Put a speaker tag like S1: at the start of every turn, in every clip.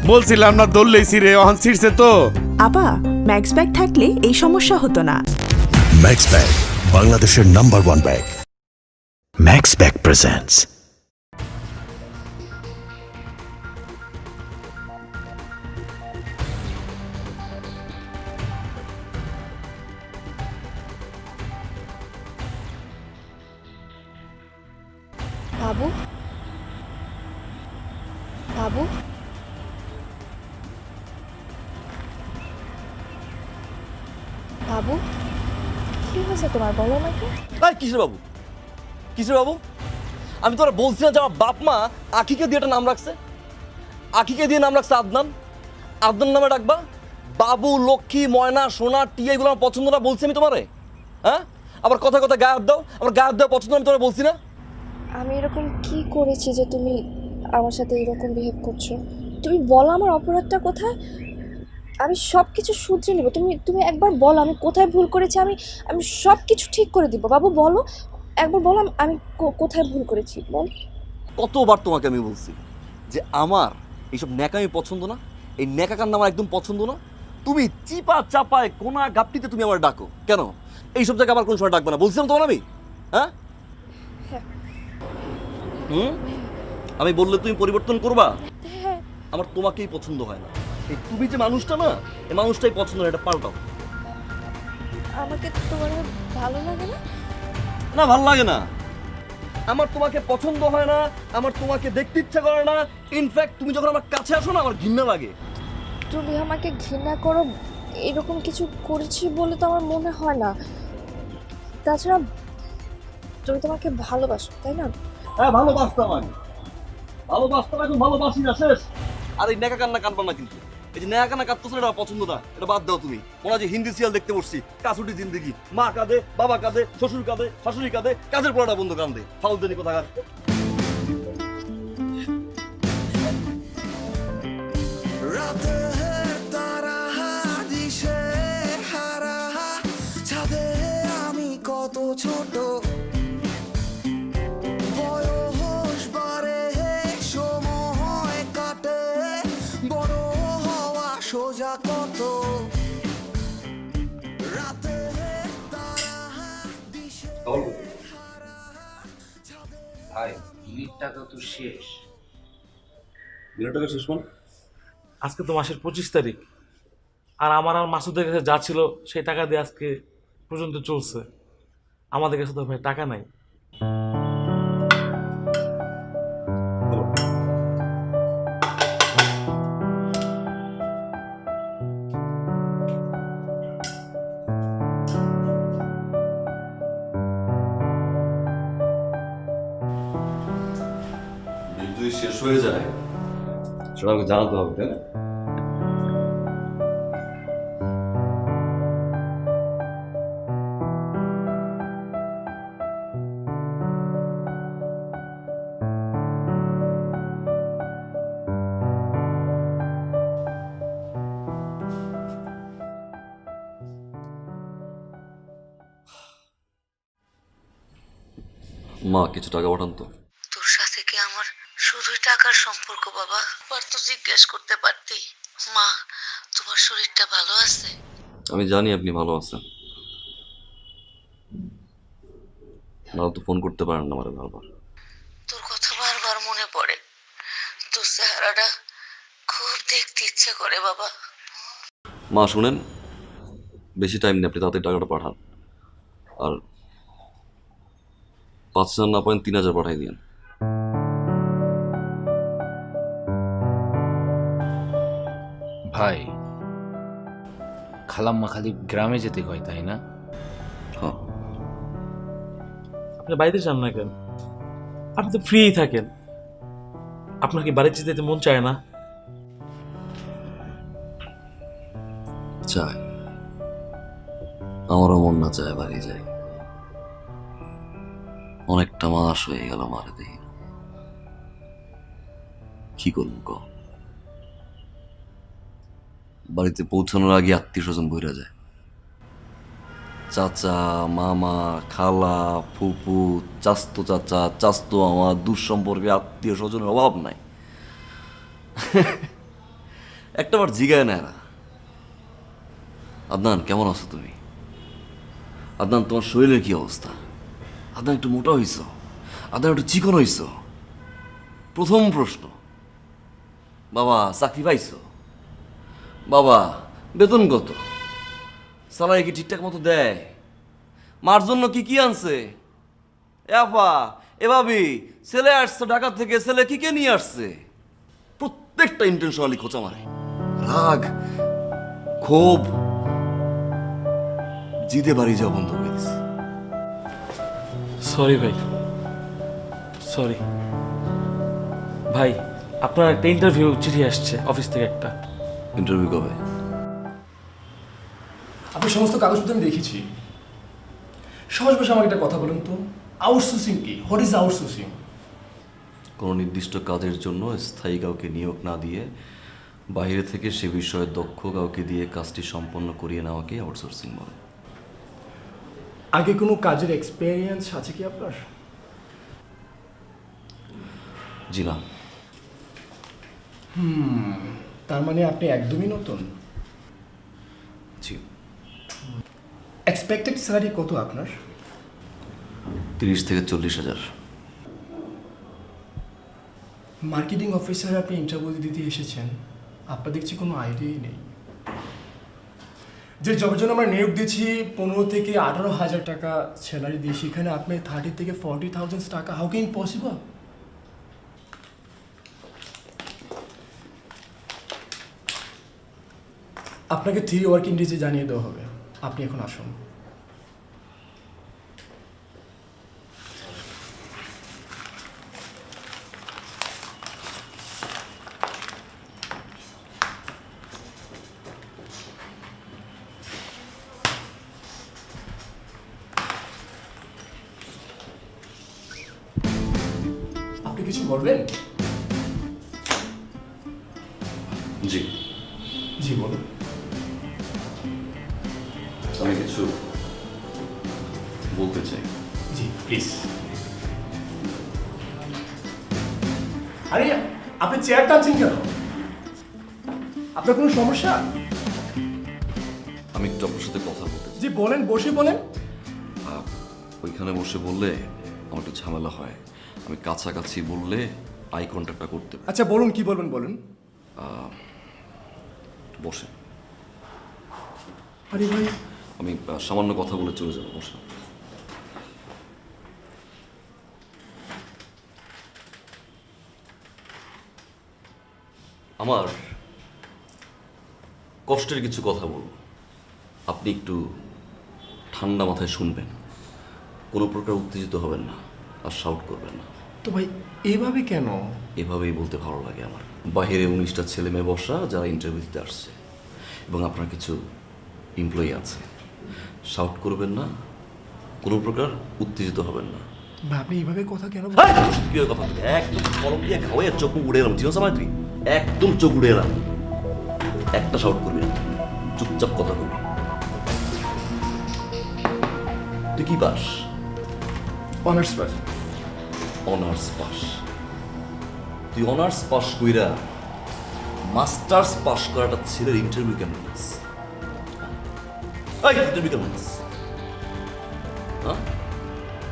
S1: বলছিলাম না দৌড়লেই ছিঁড়ে অহন ছিঁড়ছে তো।
S2: আপা ম্যাক্স ব্যাগ থাকলে এই সমস্যা হতো না।
S3: ম্যাক্স ব্যাগ বাংলাদেশের number 1 bag. Max bag presents
S4: বাবু বাবু বাবু কি হয়েছে তোমার, বলো আমাকে।
S5: কিসের বাবু, কিসের বাবু? আমি তোরা বলছি না যে আমার বাপ মা আখিকে দিয়ে একটা নাম রাখছে, আখিকে দিয়ে নাম রাখছে আদনান। আদনান নামে ডাকবা? বাবু, লক্ষ্মী, ময়না, সোনা, টিয়া এগুলো আমার পছন্দ না বলছি আমি তোমারে? হ্যাঁ, আবার কথা কথা গায়ে হাত দাও। আমার গায়ে হাত দেওয়া পছন্দ আমি তোরা বলছি না?
S4: আমি এরকম কি করেছি যে তুমি আমার সাথে এরকম বিহেভ করছো? তুমি বলো আমার অপরাধটা কোথায়, আমি সব কিছু শুধরে নেব। তুমি তুমি একবার বলো আমি কোথায় ভুল করেছি, আমি আমি সব কিছু ঠিক করে দিব। বাবু বলো, একবার বলো আমি কোথায় ভুল করেছি, বল।
S5: কতবার তোমাকে আমি বলছি যে আমার এইসব ন্যাকামি পছন্দ না, এই ন্যাকাকান্না আমার একদম পছন্দ না। তুমি চিপা চাপায় কোনা গাপটিতে তুমি আমার ডাকো কেন? এইসব জায়গায় আবার কোন সময় ডাকবে না বলছিলাম তোমার আমি? হ্যাঁ, আমি বললে তুমি পরিবর্তন করবা?
S4: হ্যাঁ,
S5: আমার তোমাকেই পছন্দ হয় না। এই তুমি যে মানুষটা না, এই মানুষটাই পছন্দ না, এটা পাল্টাও।
S4: আমাকে তোমার ভালো লাগে না?
S5: না, ভালো লাগে না। আমার তোমাকে পছন্দ হয় না, আমার তোমাকে দেখতে ইচ্ছা করে না। ইনফ্যাক্ট তুমি যখন আমার কাছে আসো না আমার ঘৃণা লাগে।
S4: তুমি আমাকে ঘৃণা করো এরকম কিছু করেছি বলে তো আমার মনে হয় না। তাছাড়া তুমি তোমাকে ভালোবাসো, তাই না?
S5: হ্যাঁ, ভালোবাসতাম আমি, ভালোবাসতাম, এখন ভালোবাসি না, শেষ। আর এই নেকা কান্না কাঁদবা না কিন্তু। এই যে নেকা কান্না কাঁদতেছো এটা পছন্দ না, এটা বাদ দাও তুমি। মনে হয় যে হিন্দি সিরিয়াল দেখতে বসছি, কাসুটি জিন্দেগি। মা কাঁদে, বাবা কাঁদে, শ্বশুর কাঁদে, শাশুড়ি কাঁদে, কাজের পড়াটা বন্ধু কাঁদে। ফাউলদানি কোথাকার।
S6: আমি কত ছোট, বয়স বাড়ে, সময় কাটে, বড় হওয়া সোজা কত। রাতে
S7: ভাই বিলির টাকা তো শেষ।
S5: বিরাট টাকা শেষ মানে?
S8: আজকে তো মাসের 25 তারিখ, আর আমার আর মাসুদের কাছে যা ছিল সেই টাকা দিয়ে আজকে পর্যন্ত চলছে। আমাদের কাছে তো ভাই টাকা নাই।
S5: বিল যদি শেষ হয়ে যায় সেটা আমাকে জানাতে হবে, তাই না? মা, কিছু টাকা পাঠান তো।
S9: তোর সাথে কি আমার শুধুই টাকার সম্পর্ক বাবা? আর তো জিজ্ঞেস করতে পারতি, মা তোমার শরীরটা ভালো আছে?
S5: আমি জানি আপনি ভালো আছেন, না তো ফোন করতে পারেন না আমারে বারবার।
S9: তোর কথা বারবার মনে পড়ে, তোর চেহারাটা খুব দেখতে ইচ্ছে করে বাবা।
S5: মা শুনেন, বেশি টাইম নেই, আপনি তাড়াতাড়ি টাকাটা পাঠান। আর 5,000 না পারেন 3,000 পাঠাই দিন।
S7: ভাই খালাম্মা খালি গ্রামে যেতে কয়, তাই না?
S5: হ্যাঁ,
S8: আপনি বাড়িতে যান না কেন? আপনি তো ফ্রি থাকেন, আপনার কি বাড়িতে যেতে মন চায় না?
S5: চায়, আমারও মন না চায় বাড়ি যাই। অনেকটা মাস হয়ে গেল মারে দেখি, কি করবো ক? বাড়িতে পৌঁছানোর আগে আত্মীয় স্বজন বইরা যায়। চাচা, মামা, খালা, ফুপু, চাস্তো চাচা, চাস্তো আমার দূর সম্পর্কে আত্মীয় স্বজনের অভাব নাই। একটাবার জিগায় নেয় না। আদনান, কেমন আছো তুমি? আদনান, তোমার শরীরের কি অবস্থা? আদনান, একটু মোটা হইছ? আদনান, একটু চিকন হইছ? প্রথম প্রশ্ন। বাবা, চাকরি পাইছো? বাবা, বেতন কত? স্যালারি কি ঠিকঠাক মতো দেয়? মার জন্য কি কি আনছে? এ আপা, এ ভাবি, ছেলে আসছে ঢাকা থেকে, ছেলে কি কে নিয়ে আসছে? প্রত্যেকটা ইন্টেনশনালি খোঁচা মারে। রাগ, ক্ষোভ, জিদে বাড়ি যাওয়া বন্ধ করে দিছে।
S8: সরি ভাই, সরি ভাই। আপনার একটা ইন্টারভিউ চিঠি আসছে অফিস থেকে একটা।
S5: ইন্টারভিউ কবে?
S10: আপনার সমস্ত কাগজপত্র আমি দেখেছি। সহজ ভাষা আমাকে একটা কথা বলুন তো, আউটসোর্সিং কি? What is outsourcing?
S5: কোনো নির্দিষ্ট কাজের জন্য স্থায়ী কাউকে নিয়োগ না দিয়ে বাইরে থেকে সে বিষয়ে দক্ষ কাউকে দিয়ে কাজটি সম্পন্ন করিয়ে নেওয়াকে আউটসোর্সিং বলে।
S10: আগে কোনো কাজের এক্সপেরিয়েন্স আছে কি আপনার?
S5: জি না।
S10: তার মানে আপনি একদমই নতুন।
S5: জি।
S10: এক্সপেক্টেড স্যালারি কত আপনার?
S5: 30 থেকে 40,000।
S10: মার্কেটিং অফিসার আপনি ইন্টারভিউ দিতে এসেছেন, আপনার দেখছি কোনো আইডিয়াই নেই। যে জবের জন্য আমরা নিয়োগ দিচ্ছি 15 থেকে 18,000 টাকা স্যালারি দিয়ে, সেখানে আপনি 30 থেকে 40,000 টাকা, হাউ ক্যান পসিবল? আপনাকে 3 ওয়ার্কিং ডেজে জানিয়ে দেওয়া হবে। আপনি এখন আসুন। আপনি কিছু বলবেন?
S5: জি।
S10: জি বলুন।
S5: আমি কিছু বলতে চাই।
S10: জি প্লিজ। আরে আপনি চেয়ার টানছেন কেন? আপনার কোনো সমস্যা?
S5: আমি একটু আপনার সাথে কথা বলতে চাই।
S10: জি বলেন, বসে বলেন।
S5: ওইখানে বসে বললে আমার একটু ঝামেলা হয়। আমি কাছাকাছি বললে আই কন্ট্যাক্টটা করতে পারি।
S10: আচ্ছা বলুন, কি বলবেন বলুন।
S5: বসে।
S10: আরে ভাই,
S5: আমি সামান্য কথা বলে চলে যাবো। বসে। আমার কষ্টের কিছু কথা বলবো, আপনি একটু ঠান্ডা মাথায় শুনবেন। কোনো প্রকার উত্তেজিত হবেন না আর শাউট করবেন না।
S10: তো ভাই এইভাবে কেন?
S5: এভাবেই বলতে ভালো লাগে আমার। বাইরে 19টা ছেলে মেয়ে বসা যারা ইন্টারভিউ দিতে আসছে, এবং আপনার কিছু এমপ্লয়ি আছে। শাউট করবেন না, কোনো প্রকার উত্তেজিত হবেন না।
S10: ভাই আপনি এইভাবে কথা কেন
S5: কি কথা বলতে? একদম কলম দিয়ে খাওয়াই চোখ উড়ে এলাম। ঠিক আছে আমার তুই একদম চোখ উড়ে এলাম। একটা শাউট করবি না, চুপচাপ কথা বলবি। তুই কি pass?
S10: Honours pass.
S5: Honours pass? তুই অনার্স পাস কইরা মাস্টার্স পাস করাটা ছেলের ইন্টারভিউ কেমন পাস? ইন্টারভিউ কেমন পাস?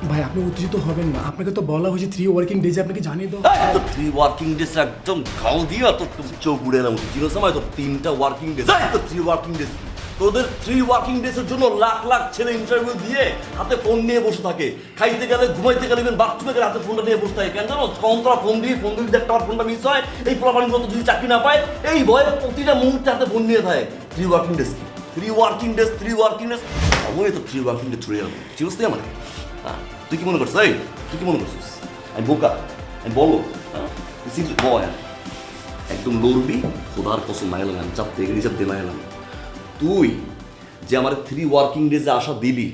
S10: ভাই আপনি উত্তেজিত হবেন না, আপনাকে তো বলা হয়েছে 3 ওয়ার্কিং ডেজে আপনাকে জানিয়ে দাও।
S5: 3 ওয়ার্কিং ডেজ একদম গাল দিয়া তো চোখ উড়ে এলাম। জিরো সময় তো 3টা ওয়ার্কিং ডেজ। 3 ওয়ার্কিং ডেজ তোদের 3 ওয়ার্কিং ডেজের জন্য লাখ লাখ ছেলে ইন্টারভিউ দিয়ে হাতে ফোন নিয়ে বসে থাকে। খাইতে গেলে, ঘুমাইতে গেলে, বাথরুমে গেলে হাতে ফোনটা নিয়ে বসে থাকে। কেন জানো? কন্তরা ফোন দিয়ে একটা ফোনটা মিস হয়। এই পোলাপানিগুলো যদি চাকরি না পায়, এই ভয়ে প্রতিটা মুহূর্তে হাতে ফোন নিয়ে থাকে। 3 ওয়ার্কিং ডেজ কি? 3 ওয়ার্কিং ডেজ, 3 ওয়ার্কিং ডেজ। আমি তো 3 ওয়ার্কিং ডেজ ছুড়ে এলাম। চিরস্তে আমার তুই কি মনে করছিস? তুই কি মনে করছিস আমি বোকা? আমি বলো বয় একদম লড়বি। খোদার কসম মাইলাম, আমি চাপতে রিজার্ভ দিয়ে মাইলাম। তুই যে আমার 3 ওয়ার্কিং ডেজে আশা দিলি,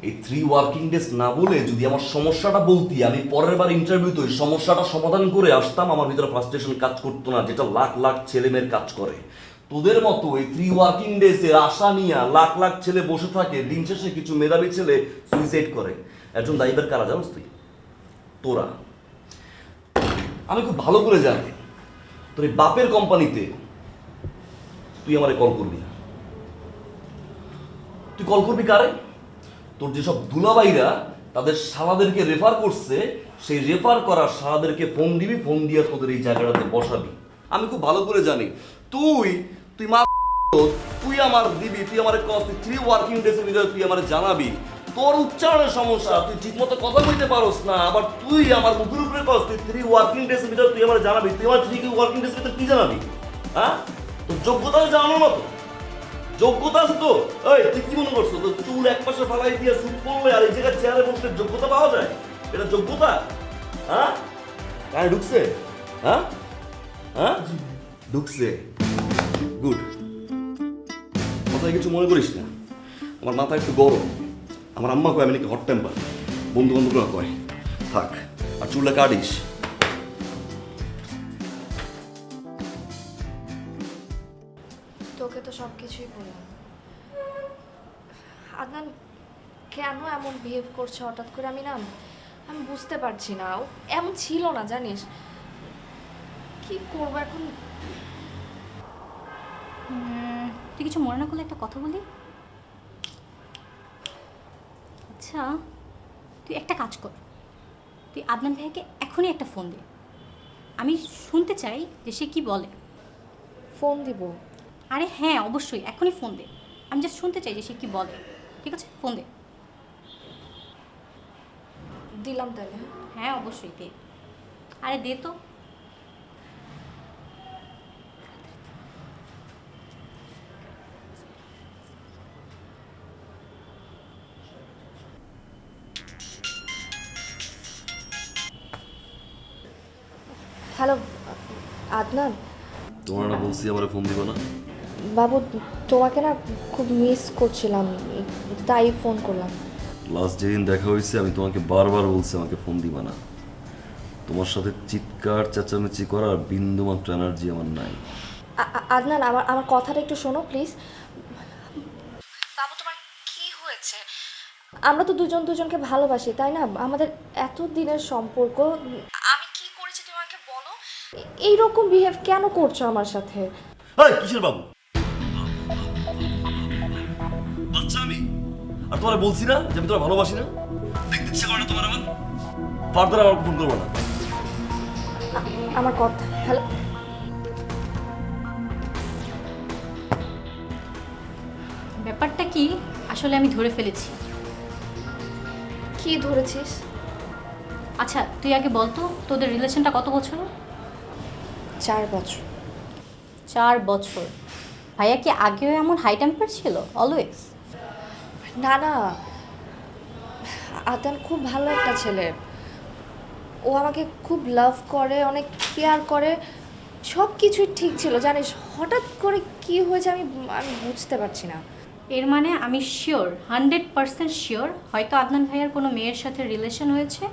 S5: এই 3 ওয়ার্কিং ডেজ না বলে যদি আমার সমস্যাটা বলতি, আমি পরের বার ইন্টারভিউতে ওই সমস্যাটা সমাধান করে আসতাম। আমার ভিতরে ফ্রাস্ট্রেশন কাজ করতো না, যেটা লাখ লাখ ছেলে মেয়ের কাজ করে। তোদের মতো এই 3 ওয়ার্কিং ডেজের আশা নিয়ে লাখ লাখ ছেলে বসে থাকে। দিন শেষে কিছু মেধাবী ছেলে সুইসাইড করে। একজন দায়ীবার কারা জানোস তুই? তোরা। আমি খুব ভালো করে জানি তোর এই বাপের কোম্পানিতে তুই আমারে কল করবি না। তুই কল করবি কারে? তোর যেসব দুলাভাইরা তাদের শালাদেরকে রেফার করছে, সেই রেফার করা শালাদেরকে ফোন দিবি, ফোন দিয়ে তোদের এই জায়গাটাতে বসাবি। আমি খুব ভালো করে জানি তুই মা তুই আমার দিবি, তুই আমার 3 ওয়ার্কিং ডেজের ভিতরে তুই আমার জানাবি। তোর উচ্চারণের সমস্যা, তুই ঠিক মতো কথা বলতে পারোস না, আবার তুই আমার মুখের উপরে কস তুই 3 ওয়ার্কিং ডেজের ভিতরে তুই আমার জানাবি। তুই আমার 3 ওয়ার্কিং ডেজের ভিতরে কি জানাবি? হ্যাঁ, তোর যোগ্যতা জানানোর মতো যোগ্যতা আছে তো? এই তুই কি মনে করছো তোর চুল এক পাশে ফালাই দিয়ে সুট পরলে আর এই জায়গায় চেয়ারে বসলে যোগ্যতা পাওয়া যায়? এটা যোগ্যতা? হ্যাঁ, কানে ঢুকছে? হ্যাঁ হ্যাঁ ঢুকছে, গুড। কথায় কিছু মনে করিস না, আমার মাথা একটু গরম। আমার আম্মা কয় আমি নাকি হট টেম্পার, বন্ধু বান্ধবরা কয়। থাক, আর চুলটা কাটিস।
S4: তোকে তো সব কিছুই বললাম। আদনান কেন এমন বিহেভ করছে হঠাৎ করে, আমি বুঝতে পারছি না। ও এমন ছিল না, জানিস। কি করবো এখন?
S11: তুই কিছু মনে না করলে একটা কথা বলি? আচ্ছা, তুই একটা কাজ কর, তুই আদনান ভাইয়াকে এখনই একটা ফোন দে। আমি শুনতে চাই যে সে কি বলে।
S4: ফোন দিব?
S11: আরে হ্যাঁ, অবশ্যই এখনই ফোন দে। আমি জাস্ট শুনতে চাই যে সে কি বলে। ঠিক আছে, ফোন দে।
S4: দিলাম তাহলে।
S11: হ্যাঁ অবশ্যই দে। আরে দে তো।
S4: হ্যালো আদনান।
S5: তোমার না বলছি আমার ফোন দিব না?
S4: বাবু, তোমাকে না খুব মিস করছিলাম, তাই ফোন করলাম।
S5: লাস্ট যেদিন দেখা হয়েছে আমি তোমাকে বারবার বলছি আমাকে ফোন দিবা না। তোমার সাথে চিৎকার চেঁচামেচি করার বিন্দুমাত্র এনার্জি আমার নাই।
S4: আদনান, আমার কথাটা একটু শোনো প্লিজ। বাবু, তোমার কি হয়েছে? আমরা তো দুজনকে ভালোবাসি, তাই না? আমাদের এত দিনের সম্পর্ক। আমি কি করেছি তুমি আমাকে বলো? এইরকম বিহেভ কেন করছো আমার সাথে?
S5: এই কিসের বাবু? বাচ্চা আমি? আর তোমার বলছি না যে আমি তোমার ভালোবাসি না? দেখতে ইচ্ছা করে না তোমার আমার? ফার্দার আমার ফোন করবো না।
S4: আমার কথা। হ্যালো,
S11: ব্যাপারটা কি আসলে আমি ধরে ফেলেছি।
S4: কি ধরেছিস?
S11: আচ্ছা তুই আগে বল তো, তোদের রিলেশনটা কত বছর?
S4: 4 বছর।
S11: 4 বছর? ভাইয়া কি আগেও এমন হাই টেম্পার ছিল অলওয়েজ?
S4: না না, আদনান খুব ভালো একটা ছেলে। ও আমাকে খুব লাভ করে, অনেক কেয়ার করে, সব কিছুই ঠিক ছিল, জানিস। হঠাৎ করে কি হয়েছে আমি বুঝতে পারছি না।
S11: এর মানে আমি শিওর, 100% শিওর, হয়তো আদনান ভাইয়ার কোনো মেয়ের সাথে রিলেশন হয়েছে,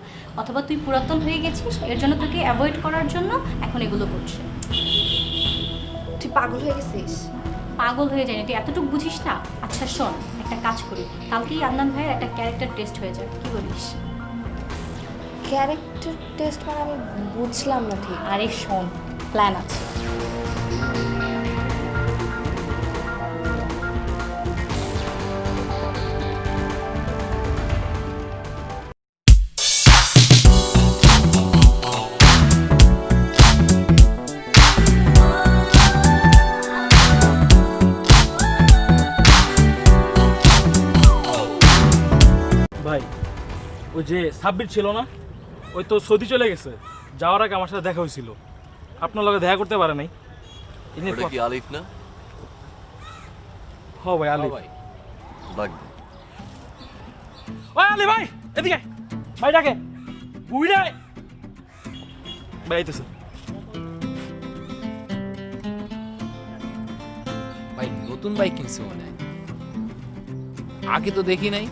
S11: অথবা তুই পুরাতন হয়ে গেছিস, এর জন্য তোকে অ্যাভয়েড করার জন্য এখন এগুলো করছে।
S4: তুই পাগল হয়ে গেছিস?
S11: পাগল হয়ে যায়নি, তুই এতটুকু বুঝিস না? আচ্ছা শোন, একটা কাজ করি, কালকেই আদনান ভাইয়ের একটা ক্যারেক্টার টেস্ট হয়ে যাবে, কি বলিস?
S4: ক্যারেক্টার টেস্ট মানে আমি বুঝলাম না ঠিক।
S11: আরে শোন, প্ল্যান আছে।
S8: ভাই, ওই যে সাব্বির ছিল না, ওই তো সৌদি চলে গেছে। যাওয়ার আগে আমার সাথে দেখা হয়েছিল, আপনার লগে দেখা করতে পারে নাই।
S5: এটা কি আলিফ না?
S8: হ ভাই, আলিফ।
S5: লাগবে।
S8: ওই আলি ভাই, এদিকে ভাই, ডাকে বুইড়া ভাই আইতেছে।
S7: ভাই নতুন বাইক কিনছে মনে হয়, আগে তো দেখি নাই।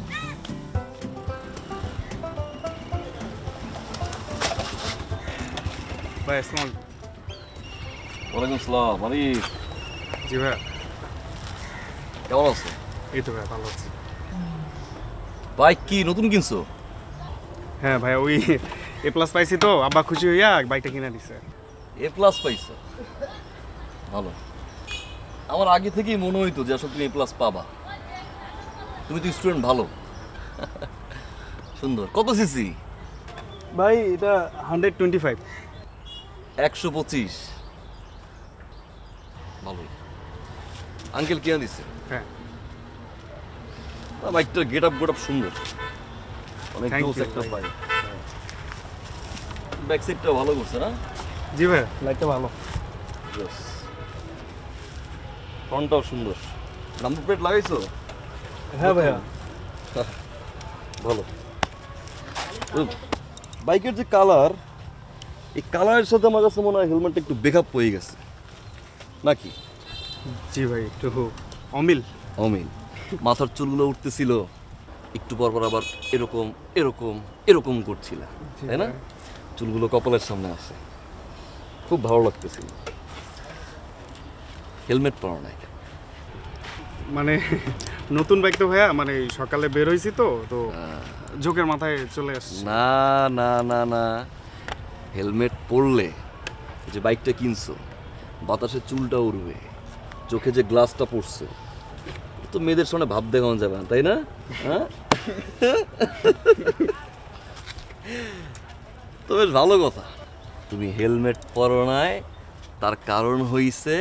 S1: ভাই আসসালাম।
S5: ওয়ালাইকুম আসসালাম। আলিফ,
S1: জি ভাই।
S5: কেমন আছো?
S1: এই তো ভাই, ভালো আছি।
S5: বাইক কি নতুন কিনছো?
S1: হ্যাঁ ভাই, ওই A+ পাইছি তো, আব্বা খুশি হইয়া বাইকটা কিনে দিছে।
S5: A+ পাইছো? ভালো। আমার আগে থেকেই মনে হইতো যে আসলে তুমি A+ পাবা। তুমি তো স্টুডেন্ট ভালো। সুন্দর। কত সিসি?
S1: ভাই এটা 125।
S5: 125। ভালোই। আঙ্কেল কিয়া দিছে?
S1: হ্যাঁ
S5: বাইকটার গেটআপ সুন্দর। অনেক
S1: Thank
S5: জোস
S1: you,
S5: একটা
S1: ভাই।
S5: বাইক। ব্যাক সাইডটা ভালো করছে না?
S1: জি ভাই, লাইটটা ভালো।
S5: জোস। ফ্রন্টটাও সুন্দর। নাম্বার প্লেট লাগাইছো?
S1: হ্যাঁ ভাইয়া।
S5: ভালো। বাইকের যে কালার, এই কালারের সাথে আমার কাছে মনে হয় হেলমেটটা একটু বেকআপ হয়ে গেছে নাকি?
S1: জি ভাই, একটু অমিল।
S5: অমিল। মাথার চুলগুলো উঠতেছিল, একটু পর পর আবার এরকম এরকম এরকম করছিল, তাই না? চুলগুলো কপালের সামনে আসে, খুব ভালো লাগতেছিল। হেলমেট পরা নাই
S1: মানে নতুন বাইক তো ভাইয়া, মানে সকালে বের হয়েছি তো তো ঝোঁকের মাথায় চলে আসছে।
S5: না না না না, হেলমেট পরলে যে বাইকটা কিনছো বাতাসে চুলটা উড়বে, চোখে যে গ্লাসটা পড়ছে, তো মেয়েদের সামনে ভাব দেখানো যাবে না, তাই না? হ্যাঁ, তো বেশ ভালো কথা। তুমি হেলমেট পরো নাই, তার কারণ হইছে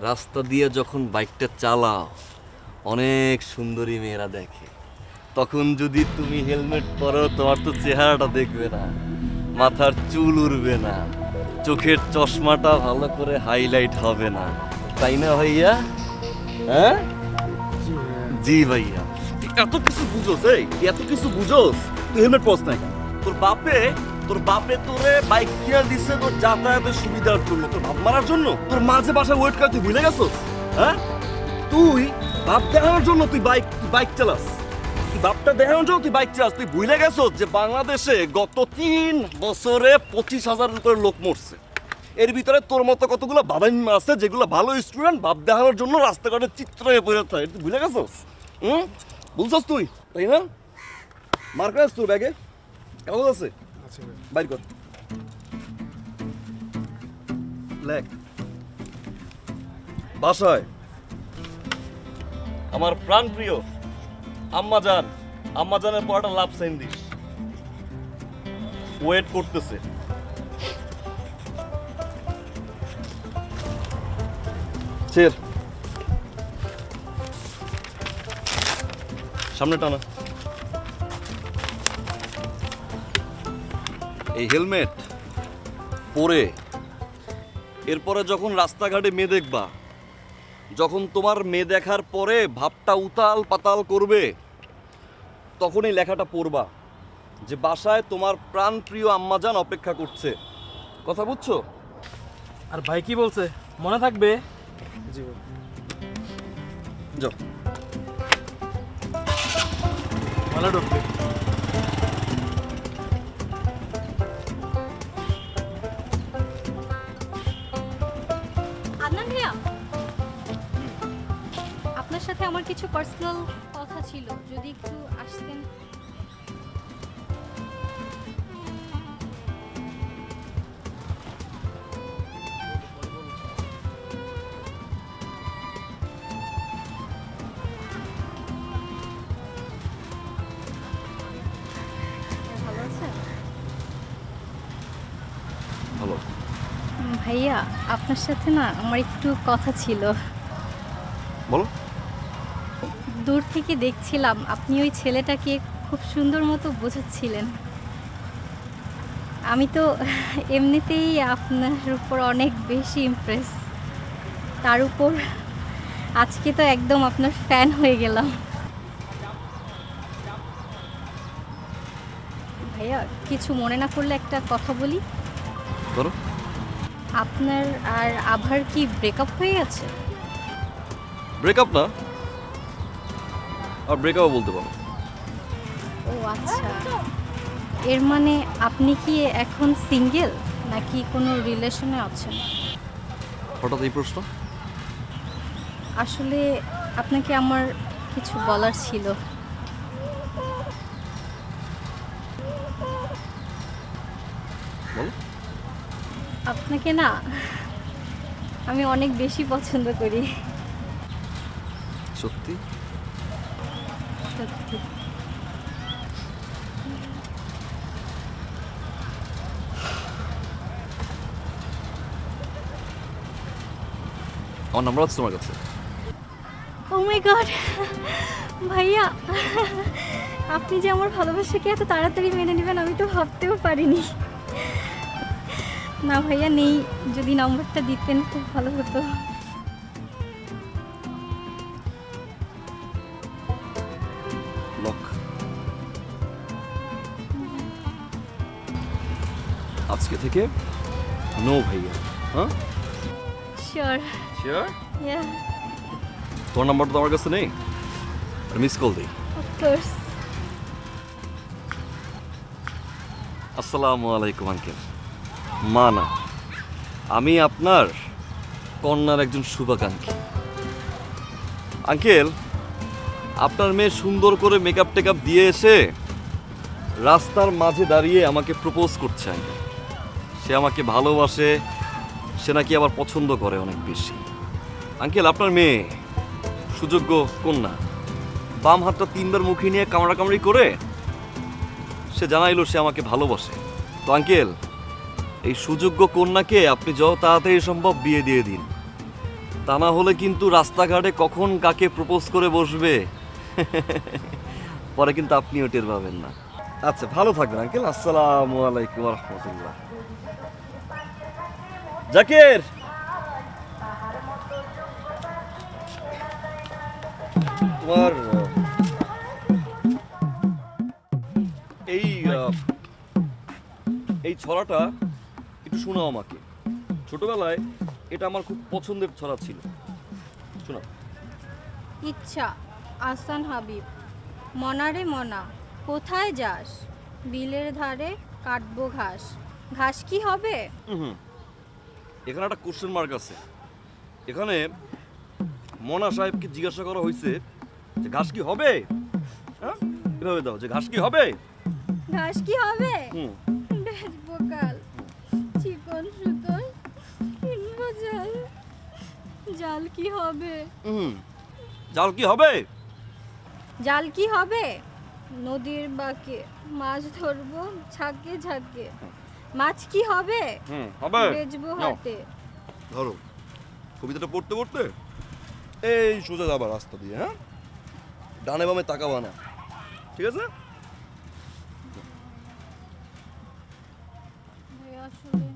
S5: রাস্তা দিয়ে যখন বাইকটা চালাও অনেক সুন্দরী মেয়েরা দেখে, তখন যদি তুমি হেলমেট পরো তোমার তো চেহারাটা দেখবে না, মাথার চুল উড়বে না, চোখের চশমাটা ভালো করে হাইলাইট হবে না, তাই না ভাইয়া? হ্যাঁ জি ভাইয়া। এত কিছু বুঝোস, এই এত কিছু বুঝোস, তুই হেলমেট পরস নাই। তোর বাপে তোরে বাইক কিনে দিছে তোর যাতায়াতের সুবিধার জন্য, তোর ভাব মারার জন্য। তোর মাঝে বাসায় ওয়েট করে তুই ভুলে গেছস? হ্যাঁ, তুই ভাব দেখানোর জন্য তুই বাইক চালাস, তুই বাপটা দেখানোর জন্য তুই বাইক চালাস। তুই ভুলে গেছস যে বাংলাদেশে গত 3 বছরে 25,000 করে লোক মরছে। এর ভিতরে তোর মতো কতগুলো বাদাইম্মা আছে যেগুলো ভালো স্টুডেন্ট ভাব দেখানোর জন্য রাস্তাঘাটে চিত্র হয়ে পড়ে থাকে। তুই ভুলে গেছস? বুঝছস তুই, তাই না? মার্কার তোর ব্যাগে কাগজ আছে? বাইর কর, লেখ। বাসায় আমার প্রাণ প্রিয় আম্মাজানের পরটা লাভ সাইন দিস, ওয়েট করতেছে। চের সামনে টানা। এই হেলমেট পরে এরপরে যখন রাস্তাঘাটে মেয়ে দেখবা, যখন তোমার মেয়ে দেখার পরে ভাবটা উতাল পাতাল করবে, তখন এই লেখাটা পড়বা যে বাসায় তোমার প্রাণপ্রিয় আম্মাজান অপেক্ষা করছে। কথা বুঝছো?
S8: আর ভাই কি বলছে মনে থাকবে?
S1: জি ভাই।
S5: যাও।
S8: ভালো ঢুকবে।
S11: আদনান ভাইয়া, আপনার সাথে আমার কিছু পার্সোনাল কথা ছিল, যদি একটু আসতেন। ভালো আছেন?
S5: ভালো।
S11: ভাইয়া, আপনার সাথে না আমার একটু কথা ছিল।
S5: বলো।
S11: দূর থেকে দেখছিলাম আপনি ওই ছেলেটাকে খুব সুন্দর মতো বোঝাচ্ছিলেন। আমি তো এমনিতেই আপনার উপর অনেক বেশি ইমপ্রেস, তার উপর আজকে তো একদম আপনার ফ্যান হয়ে গেলাম। ভাইয়া, কিছু মনে না করলে একটা কথা বলি।
S5: করো।
S11: আপনার আর আভার কি ব্রেকআপ হয়ে গেছে?
S5: ব্রেকআপ না, আর ব্রেকআপ বলতে পারো।
S11: ও আচ্ছা, এর মানে আপনি কি এখন সিঙ্গেল নাকি কোনো রিলেশনে আছেন?
S5: হঠাৎ এই প্রশ্ন?
S11: আসলে আপনাকে আমার কিছু বলার ছিল।
S5: বলো।
S11: আপনাকে না আমি অনেক বেশি পছন্দ করি।
S5: সত্যি?
S11: সত্যি।
S5: আমার নাম্বার আছে তোমার কাছে?
S11: ও মাই গড ভাইয়া, আপনি যে আমার ভালোবাসাকে এত তাড়াতাড়ি মেনে নেবেন আমি তো ভাবতেও পারিনি। না ভাইয়া নেই, যদি নাম্বারটা দিতেন খুব ভালো হতো।
S5: লক। আজকে থেকে নো ভাইয়া। হ্যাঁ
S11: শিওর।
S5: শিওর?
S11: ইয়া,
S5: তোমার নাম্বারটা তো আমার কাছে নেই, মিস কল দিই।
S11: Of course.
S5: আসসালামু আলাইকুম আঙ্কেল। মা না, আমি আপনার কন্যার একজন শুভাকাঙ্ক্ষী। আঙ্কেল, আপনার মেয়ে সুন্দর করে মেকআপ টেকআপ দিয়ে এসে রাস্তার মাঝে দাঁড়িয়ে আমাকে প্রপোজ করছে আঙ্কেল। সে আমাকে ভালোবাসে, সে নাকি আবার পছন্দ করে অনেক বেশি। আঙ্কেল, আপনার মেয়ে সুযোগ্য কন্যা, বাম হাতটা 3 বার মুখে নিয়ে কামড়াকামড়ি করে সে জানাইলো সে আমাকে ভালোবাসে। তো আঙ্কেল, এই সুযোগ্য কন্যাকে আপনি যত তাড়াতাড়ি সম্ভব বিয়ে দিয়ে দিন, তা না হলে কিন্তু রাস্তাঘাটে কখন কাকে প্রপোজ করে বসবে পরে কিন্তু আপনিও টের পাবেন না। আচ্ছা, ভালো থাকবেন আঙ্কেল। আসসালামু আলাইকুম ওয়া রাহমাতুল্লাহ। জাকির, তোমার এই ছড়াটা একটু শোনাও আমাকে। ছোটবেলায় এটা আমার খুব পছন্দের ছড়া ছিল। শোনাও।
S11: ইচ্ছা, আহসান হাবিব। মনারে মনা, কোথায় যাস? বিলের ধারে কাটবো ঘাস। ঘাস কি হবে?
S5: এখানে একটা কোশ্চেন মার্ক আছে। এখানে মনা সাহেবকে জিজ্ঞাসা করা হয়েছে যে ঘাস কি হবে। হ্যাঁ, এভাবে দাও যে ঘাস কি হবে।
S11: ঘাস কি হবে? বেচবো কাল, চিকন সুতোর কিনবো জাল। জাল কি হবে?
S5: জাল কি হবে?
S11: জাল কি হবে? নদীর বাঁকে মাছ ধরবো ঝাঁকে ঝাঁকে। মাছ কি হবে?
S5: হবে।
S11: বেচবো
S5: নাও,
S11: হাতে।
S5: ধরো। কবিতাটা পড়তে পড়তে এই সোজা যাবা রাস্তা দিয়ে। হ্যাঁ, ডানে বামে তাকাবা না, ঠিক আছে?
S11: আসলে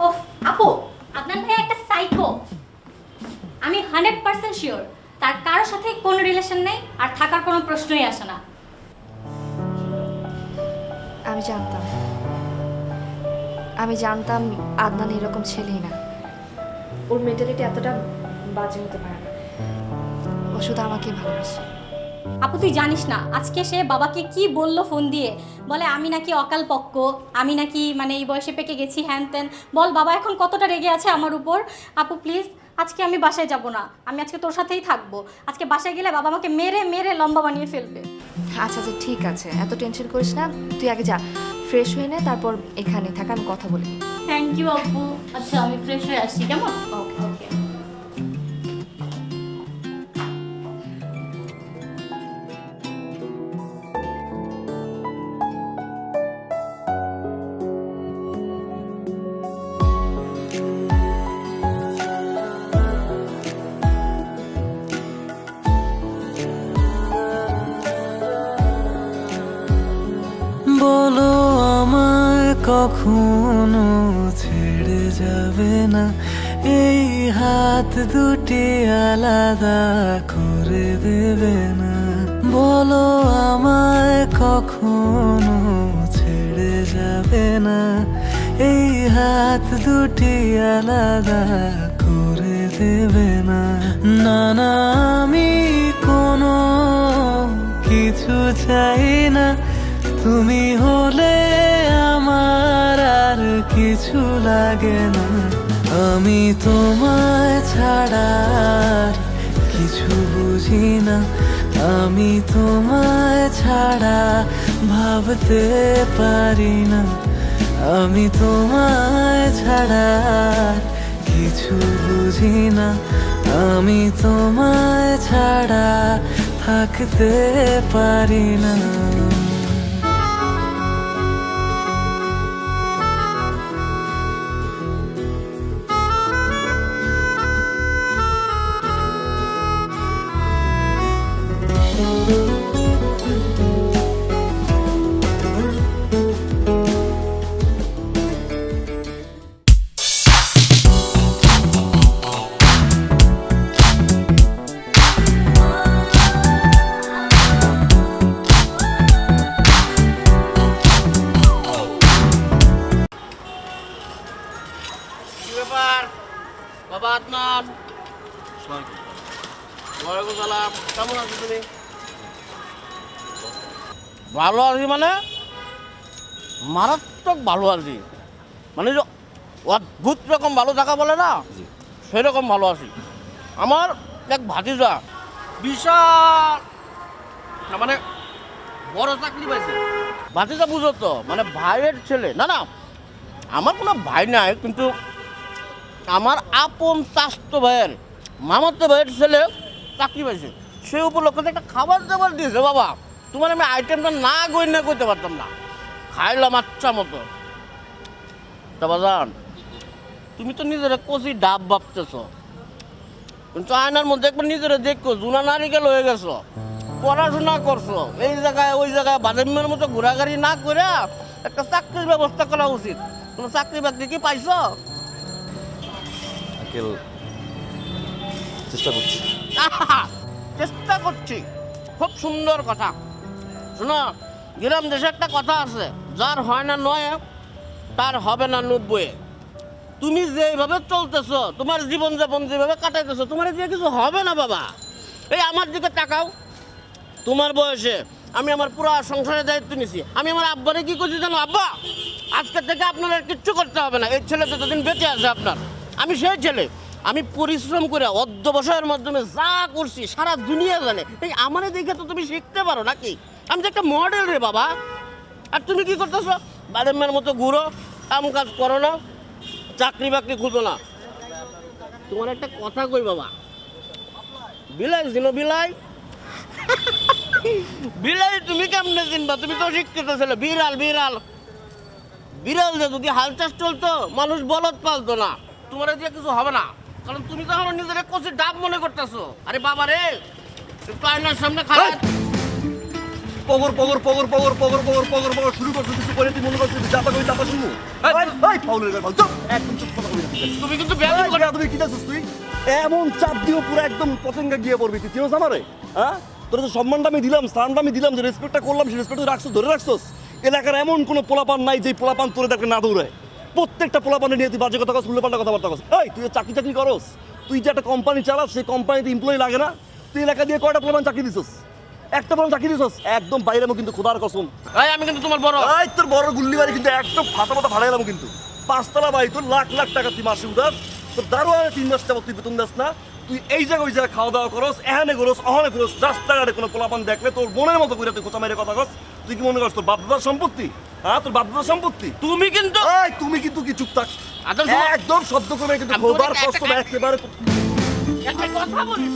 S11: ওফ আপু, আপনার ভাই একটা সাইকো। আমি 100% শিওর তার কারোর সাথে কোনো রিলেশন নেই, আর থাকার কোনো প্রশ্নই আসে না।
S4: আমি জানতাম আদনান এরকম ছেলেই না। ওর মেন্টালিটি এতটা বাজে হতে পারে না। ও শুধু আমাকে ভালোবাসে।
S11: আপু তুই জানিস না আজকে সে বাবাকে কি বললো ফোন দিয়ে? বলে আমি নাকি অকাল পক্ক, আমি নাকি মানে এই বয়সে পেকে গেছি, হ্যান ত্যান। বল বাবা এখন কতটা রেগে আছে আমার উপর। আপু প্লিজ, আজকে আমি বাসায় যাব না, আমি আজকে তোর সাথেই থাকবো। আজকে বাসায় গেলে বাবা আমাকে মেরে মেরে লম্বা বানিয়ে ফেলবে।
S4: আচ্ছা আচ্ছা ঠিক আছে, এত টেনশন করিস না। তুই আগে যা, ফ্রেশ হয়ে নে, তারপর এখানে থাক, আমি কথা বলি।
S11: থ্যাংক ইউ আপু। আচ্ছা আমি ফ্রেশ হয়ে আসছি, কেমন? ওকে ওকে।
S6: বলো আমায় কখনো ছেড়ে যাবে না, এই হাত দুটি আলাদা করে দেবে না। বলো আমায় কখনো ছেড়ে যাবে না, এই হাত দুটি আলাদা করে দেবে না। না না আমি কোনো কিছু চাই না, তুমি হলে আমার আর কিছু লাগে না। আমি তোমায় ছাড়া কিছু বুঝি না, আমি তোমায় ছাড়া ভাবতে পারি না, আমি তোমায় ছাড়া কিছু বুঝি না, আমি তোমায় ছাড়া থাকতে পারি না।
S5: বাবা আদনান, ওয়ালাইকুম সালাম। কেমন আছো তুমি? ভালো আছি মানে মারাত্মক ভালো আছি, মানে যে অদ্ভুত রকম ভালো থাকা বলে না, সেরকম ভালো আছি। আমার এক ভাতিজা বিশাল মানে বড় চাকরি পাইছে। ভাতিজা বুঝো তো, মানে ভাইয়ের ছেলে। না না, আমার কোনো ভাই নাই, কিন্তু আমার আপন চাস্ত ভাইয়ের মামাতো ভাইয়ের ছেলে চাকরি পাইছে। সে উপলক্ষে একটা খাবার দাবার দিয়েছে বাবা, তোমার আমি আইটেমটা না গই না করতে পারতাম না, খাইলাম আচ্ছা মতো। তা বাজান, তুমি তো নিজের কচি ডাব ভাবতেছ, কিন্তু আয়নার মধ্যে একবার নিজেরা দেখো জুনা নারিকেল হয়ে গেছো, পড়াশোনা করছো, এই জায়গায় ওই জায়গায় বাদামের মতো ঘোরাঘুরি না করে একটা চাকরির ব্যবস্থা করা উচিত। তুমি চাকরি বাকরি কি পাইছো? চেষ্টা করছি।
S6: চেষ্টা করছি, খুব সুন্দর কথা। শোনো, গ্রাম দেশে একটা কথা আছে, যার হয় না 9 তার হবে না 90। তুমি যেভাবে চলতেছো, তোমার জীবনযাপন যেভাবে কাটাইতেছো, তোমার দিয়ে কিছু হবে না বাবা। এই আমার দিকে তাকাও, তোমার বয়সে আমি আমার পুরো সংসারের দায়িত্ব নিছি। আমি আমার আব্বারে কি করছি জানো? আব্বা, আজকে থেকে আপনার আর কিচ্ছু করতে হবে না, এই ছেলে যতদিন বেঁচে আছে আপনার, আমি সেই ছেলে। আমি পরিশ্রম করে অধ্যবসায়ের মাধ্যমে যা করছি সারা দুনিয়া জানে। এই আমারে দেখে তো তুমি শিখতে পারো নাকি? আমি তো একটা মডেল রে বাবা। আর তুমি কি করতেছো? বাদামের মতো ঘুরো, কাম কাজ করো না, চাকরি বাকরি খুঁজো না। তোমার একটা কথা কই বাবা, বিলাই চিনো? বিলাই বিলাই তুমি কেমনে চিনবা? তুমি তো শিক্ষিত ছেলে। বিড়াল বিড়াল বিড়াল যে যদি হাল চাষ চলতো, মানুষ বলদ পালতো না। তোমার দিয়ে কিছু হবে না, কারণ তুমি তো আমার নিজের কচি ডাব মনে করতেছো। আরে বাবা রে, একটু আয়নার সামনে খারাপ
S5: পগর পগর পগর পগর পগর পগর পগর পগর শুরু করছো, কিছু করে তুই মনে করছিস চাপা করি চাপা শুনবো? এই পাউলের গাল চুপ, একদম চুপ, কথা বলি না।
S6: তুমি কিন্তু বেয়াদবি করো।
S5: তুমি কি চাচ্ছিস? তুই এমন চাপ দিও পুরো একদম পতঙ্গে গিয়ে পড়বি। তুই চিনোস আমারে? হ্যাঁ, তোর যে সম্মানটা আমি দিলাম, স্থানটা আমি দিলাম, যে রেসপেক্টটা করলাম, সেই রেসপেক্ট রাখছো, ধরে রাখছোস। এলাকার এমন কোনো পোলাপান নাই যে পোলাপান তোরে দেখে না দৌড়ায়। প্রত্যেকটা পোলাপানে নিয়ে তুই বাজে কথা কস, উল্লেপাল্টা কথাবার্তা কস। এই তুই চাকরি চাকরি করস, তুই যে একটা কোম্পানি চালাস, সেই কোম্পানিতে এমপ্লয়ি লাগে না? তুই এলাকা দিয়ে কয়টা পোলাপান চাকরি দিছস? একটা পোলাপান চাকরি দিছস? একদম বাইরে কিন্তু খোদার কসম।
S6: এই আমি কিন্তু তোমার বড়।
S5: এই তোর বড় গুল্লি বাড়ি কিন্তু একদম ফাটা ফাটা ভাড়া এলাম কিন্তু। 5 তলা বাড়ি, তোর লাখ লাখ টাকা তুই মাসে উদাস, তোর দারোয়ানে 3 মাস টাকা তুই বেতন দাস না। তুই এই জায়গায় ওই জায়গায় খাওয়া দাওয়া করস, এখানে করস, অহনে করস, রাস্তাঘাটে কোনো পোলাপান দেখলে তোর মনের মতো করে তুই খোঁচা মেরে কথা কস। তুই কি মনে করছ তোর বাপদাদার সম্পত্তি? হ্যাঁ, তোর বাপদাদার সম্পত্তি।
S6: তুমি কিন্তু
S5: এই তুমি কিন্তু কি চুপ থাক,
S6: আদর
S5: একদম শব্দ করবে কিন্তু খোদার কসম একেবারে।
S6: একটা কথা বলি,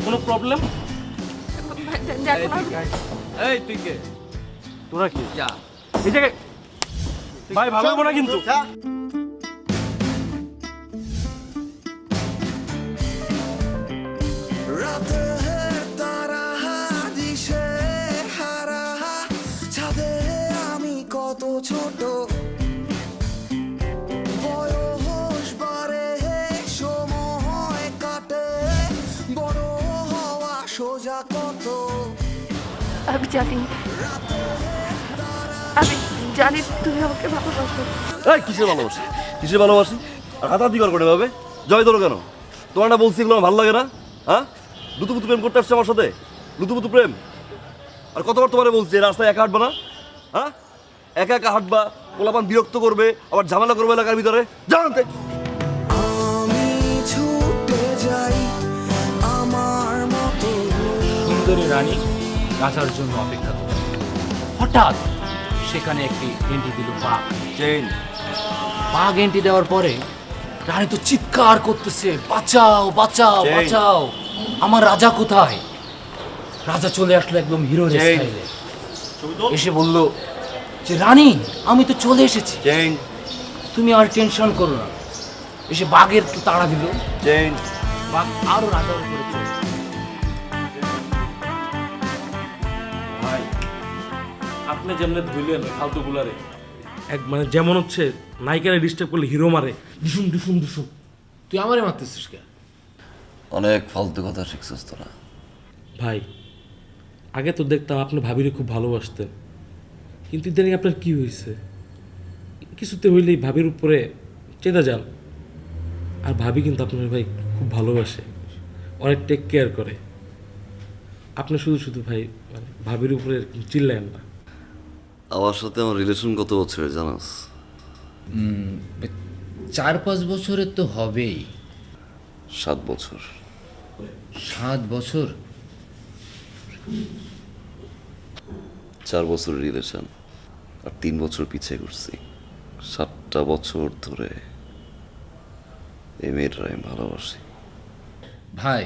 S8: কোনো প্রবলেম?
S5: এই তুই কে?
S8: তোরা কি
S5: যা
S8: এই জায়গায় ভাই ভালো হবে না কিন্তু।
S6: আমি কত ছোট, বয়স বাড়ে, সময় কাটে, বড় হওয়া সোজা কত।
S4: আমি জানি জানি তুমি আমাকে ভালোবাসো।
S5: এই কিসের ভালোবাসি, কিসের ভালোবাসি? আর হাতাহাতি কর করে ভাবে জয় ধরো কেন? তোমার না বলছি এগুলো আমার ভালো লাগে না? হ্যাঁ, লুতুপুতু প্রেম করতে আসছে আমার সাথে, লুতুপুতু প্রেম। আর কতবার তোমারে বলছি রাস্তায় একা হাঁটবা না, হ্যাঁ? একা একা হাঁটবা, পোলাপান বিরক্ত করবে, আবার ঝামেলা করবে এলাকার ভিতরে, জানতে।
S7: সুন্দরী রানী রাজার জন্য অপেক্ষা করে, হঠাৎ সেখানে একটি এন্ট্রি দিল বাঘ।
S5: চেইন
S7: বাঘ এন্ট্রি দেওয়ার পরে রানী তো চিৎকার করতেছে, বাঁচাও বাঁচাও
S5: জয়।
S7: বাঁচাও, আমার রাজা কোথায়? রাজা চলে আসলো একদম হিরোর
S5: জয়।
S7: স্টাইলে, এসে বলল যে রানী আমি তো চলে এসেছি,
S5: চেইন
S7: তুমি আর টেনশন করো না। এসে বাঘের তো তাড়া দিল,
S5: চেইন।
S7: বাঘ আরো রাজার উপরে চলে এলো।
S8: ভাই আপনি যেমনি ধুইলেন ফালতু গুলারে, এক মানে যেমন হচ্ছে নায়িকারে ডিস্টার্ব করলে হিরো মারে ডিসুম ডিসুম ডিসুম।
S7: তুই আমারে মারতেছিস কে?
S5: অনেক ফালতু কথা শিখছিস তোরা।
S8: ভাই আগে তো দেখতাম আপনি ভাবিরে খুব ভালোবাসতেন, কিন্তু ইদানিং আপনার কি হয়েছে? কিছুতে হইলেই ভাবির উপরে চেতা যান। আর ভাবি কিন্তু আপনার ভাই খুব ভালোবাসে, অনেক টেক কেয়ার করে। আপনি শুধু শুধু ভাই মানে ভাবির উপরে চিল্লেন না।
S5: আমার সাথে আমার রিলেশন কত বছরের জানাস?
S7: 4-5 বছরের তো হবেই।
S5: 7 বছর।
S7: 7 বছর?
S5: 4 বছরের রিলেশন আর 3 বছর পিছিয়ে ঘুরছি। 7টা বছর ধরে এই মেয়েটা আমি ভালোবাসি।
S7: ভাই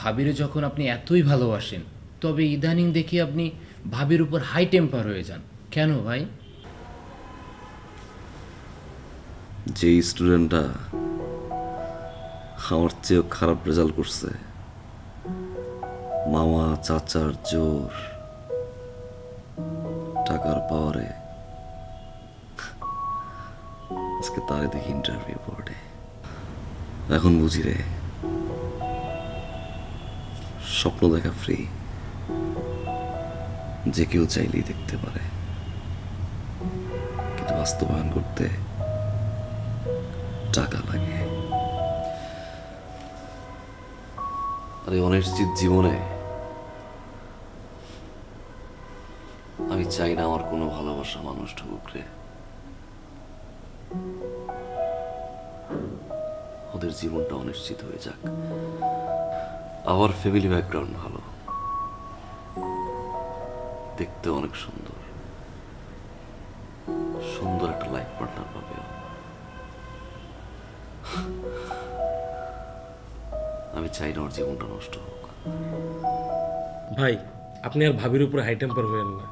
S7: ভাবিরে যখন আপনি এতই ভালোবাসেন, তবে ইদানিং দেখি আপনি ভাবির উপর হাই টেম্পার হয়ে যান কেন ভাই?
S5: যে স্টুডেন্টটা আমার চেয়েও খারাপ রেজাল্ট করছে, মামা চাচার জোর, টাকার পাওয়ারে আজকে তারে দেখি ইন্টারভিউ বোর্ডে। এখন বুঝি রে, স্বপ্ন দেখা ফ্রি, যে কেউ চাইলেই দেখতে পারে, কিন্তু বাস্তবায়ন করতে টাকা লাগে। আর এই অনিশ্চিত জীবনে আমি চাই না আমার কোনো ভালোবাসা মানুষ ঢুকুক রে। ওদের জীবনটা অনিশ্চিত হয়ে যাক। আমার ফ্যামিলি ব্যাকগ্রাউন্ড ভালো, দেখতে অনেক সুন্দর, সুন্দর একটা লাইফ পার্টনার পাবে। আমি চাই না ওর জীবনটা নষ্ট হোক।
S8: ভাই আপনি আর ভাবির উপরে হাই টেম্পার হবেন না।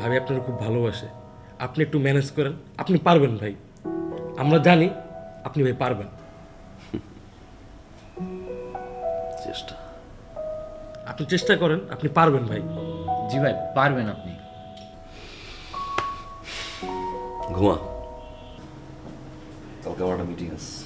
S8: ভাবি আপনার খুব ভালোবাসে, আপনি একটু ম্যানেজ করেন, আপনি পারবেন ভাই। আমরা জানি আপনি ভাই পারবেন।
S5: চেষ্টা,
S8: আপনি চেষ্টা করেন, আপনি পারবেন ভাই।
S7: জি ভাই পারবেন আপনি।
S5: ঘুমা, কালকে আমার একটা মিটিং আছে।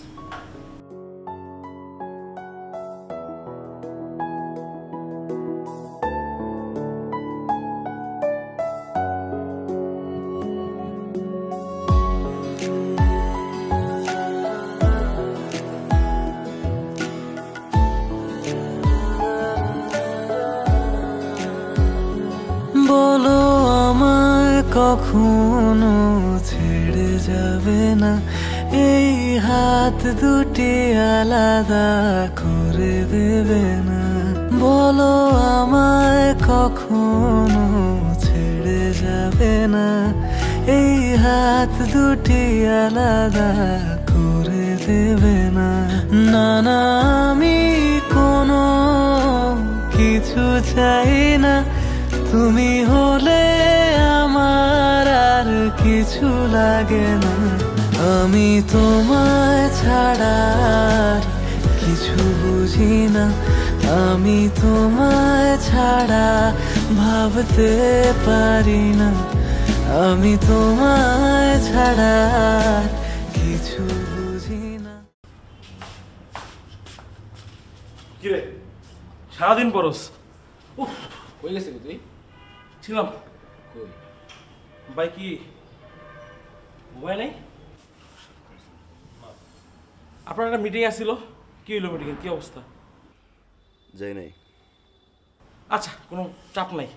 S12: বলো আমায় কখনো ছেড়ে যাবে না, এই হাত দুটি আলাদা করে দেবে না। বলো আমায় কখনো ছেড়ে যাবে না, এই হাত দুটি আলাদা করে দেবে না। না না আমি কোনো কিছু চাই না, তুমি হলে আমার আর কিছু লাগে না। আমি তোমায় ছাড়া আর কিছু বুঝি না, আমি তোমায় ছাড়া ভাবতে পারি না, আমি তোমায় ছাড়া আর কিছু বুঝি না।
S8: কিরে সারাদিন পরস?
S7: কই গেছিলি তুই?
S8: ছিলাম
S7: কই?
S8: ভাই কি মোবাইল নেই? আপনার একটা মিটিং আসছিল, কি হইলো মিটিং, কি অবস্থা?
S5: যাই নাই।
S8: আচ্ছা, কোনো চাপ নাই।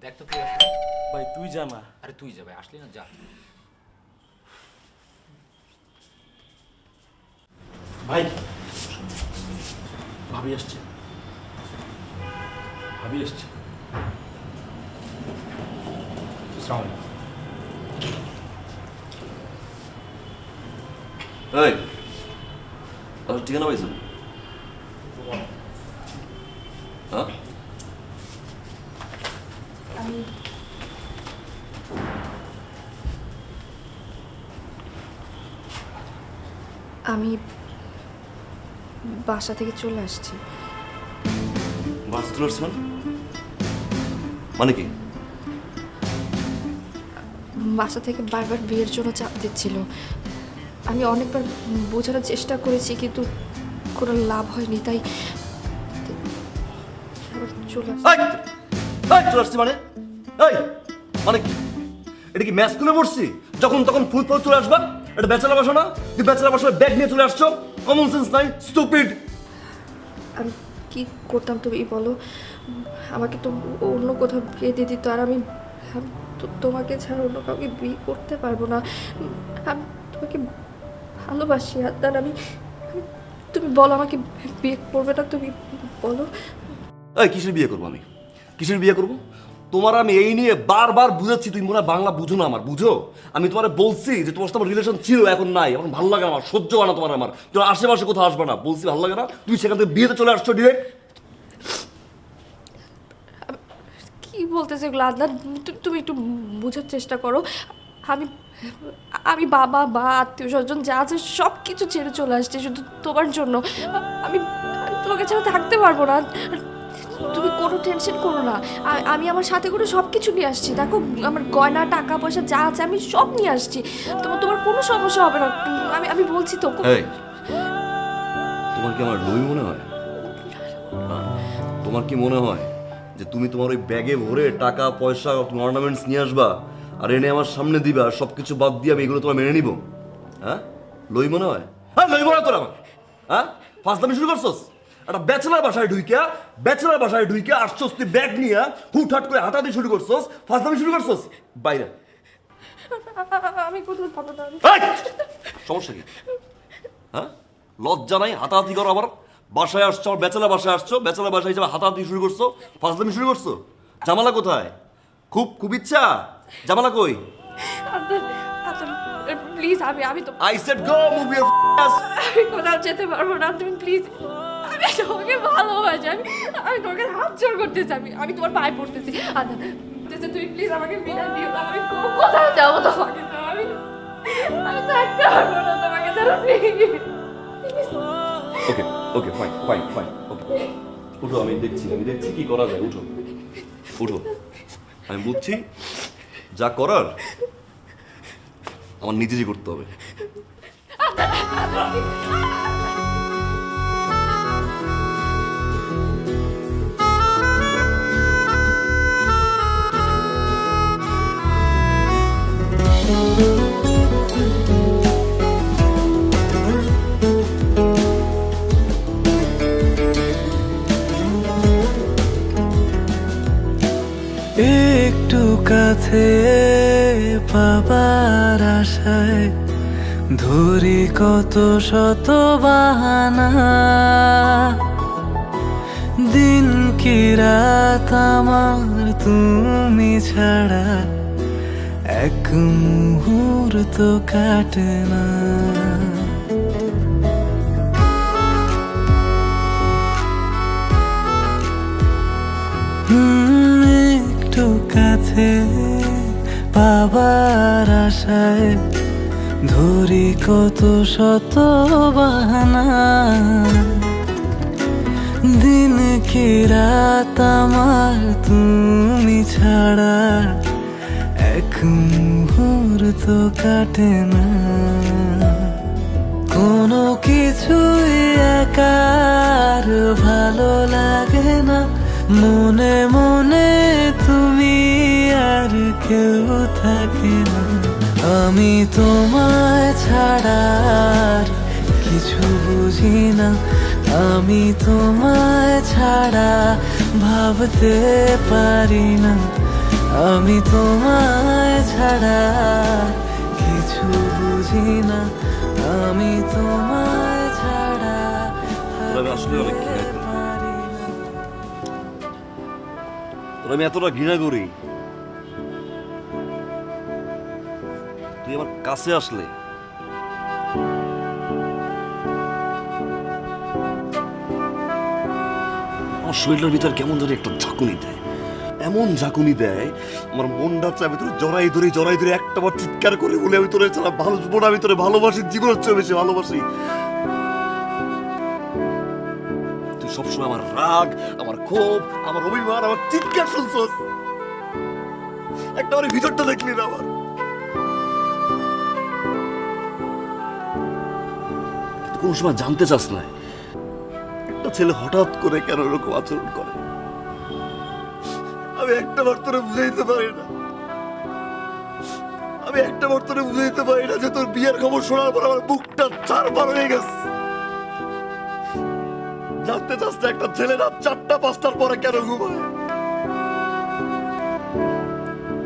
S7: দেখ তো তুই আসলি।
S8: ভাই তুই জানা।
S7: আরে তুই যাবে, আসলি না, যা।
S8: ভাই ভাবি আসছে, ভাবি আসছে।
S5: এই ঠিকানা পাইছো? হ্যাঁ,
S4: আমি বাসা থেকে চলে আসছি।
S5: বাস চলে আসছে মানে কি?
S4: বাসা থেকে বারবার বিয়ের জন্য চাপ দিচ্ছিল। আমি অনেকবার বোঝানোর চেষ্টা করেছি, কিন্তু কোনো লাভ হয়নি, তাই আবার চলে আসছি।
S5: চলে আসছি মানে? এই মানে কি? এটা কি ম্যাচ স্কুলে পড়ছি যখন তখন ফুল ফুল চলে আসবা? এটা ব্যাচেলার বাসা না? তুই ব্যাচেলার বাসায় ব্যাগ নিয়ে চলে আসছো? কমন সেন্স নাই, স্টুপিড।
S4: আমি কি করতাম তুমি বলো? আমাকে তো অন্য কোথাও বিয়ে দিয়ে দিত, আর আমি তোমাকে ছাড়া অন্য কাউকে বিয়ে করতে পারবো না। আমি তোমাকে ভালোবাসি আদনান। তুমি বলো আমাকে বিয়ে করবে না? তুমি বলো।
S5: এই কিসের বিয়ে করবো আমি? কিসের বিয়ে করবো? তোমার আমি এই নিয়ে বারবার বুঝাচ্ছি, তুমি মনে হয় বাংলা বুঝো না। আমার বুঝো, আমি তোমার বলছি যে তোমার সাথে আমার রিলেশন ছিল, এখন নাই, এখন ভালো লাগে আমার, সহ্য হয় না তোমার আমার। তোমার আশেপাশে কোথাও আসবে না, বলছি ভালো লাগে না। তুমি সেখান থেকে বিয়েতে চলে আসছো ডিরেক্ট।
S4: কি বলতেছে এগুলো আদনান? তুমি একটু বোঝার চেষ্টা করো। আমি বাবা বা আত্মীয় স্বজন যা আছে সব কিছু ছেড়ে চলে আসছে শুধু তোমার জন্য। আমি তোমাকে ছাড়া থাকতে পারবো না। তুমি কোনো টেনশন করো না, আমি আমার সাথে করে সব কিছু নিয়ে আসছি। দেখো, আমার গয়না টাকা পয়সা যা আছে আমি সব নিয়ে আসছি। তোমার কোনো সমস্যা হবে না, আমি বলছি তো।
S5: তোমার কি আমার লোভী মনে হয়? তোমার কি মনে হয় যে তুমি তোমার ওই ব্যাগে ভরে টাকা পয়সা অর্নামেন্টস নিয়ে আসবা আর এনে আমার সামনে দিবা, সব কিছু বাদ দিয়ে আমি এগুলো তোমার মেনে নিব? হ্যাঁ, লোভী মনে হয়? হ্যাঁ, লোভী মনে হয় তোর আমার? হ্যাঁ, ফাজলামি শুরু করছস? একটা ব্যাচেলার বাসায় ঢুইকা আসছস তুই ব্যাগ নিয়ে, হুটহাট করে হাতাহাতি শুরু করছস, ফাজলামি শুরু করছস। বাইরে
S4: আমি কোথাও যাবো না।
S5: সমস্যা কি? হ্যাঁ, লজ্জা নাই? হাতাহাতি করো আবার। বাসায় আসছো, ব্যাচেলার বাসায় আসছো, ব্যাচেলার বাসায় হিসেবে হাতাহাতি শুরু করছো, ফাজলামি শুরু করছো। জামালা কোথায়? খুব ইচ্ছা, জামালা কই?
S4: প্লিজ, আমি তো
S5: I said go, move your ass.
S4: আমি কোথাও যেতে পারবো না। তুমি প্লিজ, আমি তোমাকে ভালোবাসি। আমি তোমাকে হাত জোর করতেছি, আমি তোমার পায়ে পড়তেছি। তুমি প্লিজ আমাকে বিদায় দিও না। আমি কোথায় যাবো তোমাকে? আমি থাকতে পারবো না তোমাকে ছাড়া, প্লিজ।
S5: ওকে ফাইন ওকে, উঠো, আমি দেখছি কি করা যায়। উঠো, আমি বুঝছি যা করার আমার নিজেরই করতে হবে।
S12: একটু কাছে পাবার আশায় ধরি কত শত বাহানা, দিন কি রাত আমার তুমি ছাড়া এক মুহূর্ত কাটে না। একটু কাছে পাবার আশায় ধরি কত শত বাহানা, দিন কি রাত আমার তুমি ছাড়া এক মুহূর্ত কাটে না। কোনো কিছুই একার ভালো লাগে না, মনে মনে তুমি আর কেউ থাকে না। আমি তোমায় ছাড়া আর কিছু বুঝি না, আমি তোমায় ছাড়া ভাবতে পারি না, আমি তোমায় ছাড়া কিছু বুঝি না, আমি তোমায় ছাড়া
S5: আমি আসলে অনেক ঘৃণা করি।
S12: পারি না।
S5: তোর আমি এতটা ঘৃণা করি, তুই আমার কাছে আসলে আমার শরীরের ভিতর কেমন জানি একটা ঝাঁকুনি দেয়, এমন ঝাঁকুনি দেয় আমার মনটা চায় আমি তোর জড়াই ধরে একটা বার চিৎকার করে বলে আমি তোরে ছাড়া ভালোবাসবো না, আমি তোরে ভালোবাসি, জীবনের চেয়ে বেশি ভালোবাসি। তুই সবসময় আমার রাগ, আমার ক্ষোভ, আমার অভিমান, আমার চিৎকার শুনছস, একটা আমার ভিতরটা দেখলি না আমার। কিন্তু কোন সময় জানতে চাস না একটা ছেলে হঠাৎ করে কেন এরকম আচরণ করে। আমি একটা বার তোরে বুঝাইতে পারি না, আমি একটা বার তোরে বুঝাইতে পারি না যে তোর বিয়ের খবর শোনার পর আমার বুকটা চারবার হয়ে গেছে। জানতে চাস না একটা ছেলে রাত 4টা 5টার পরে কেন ঘুমায়?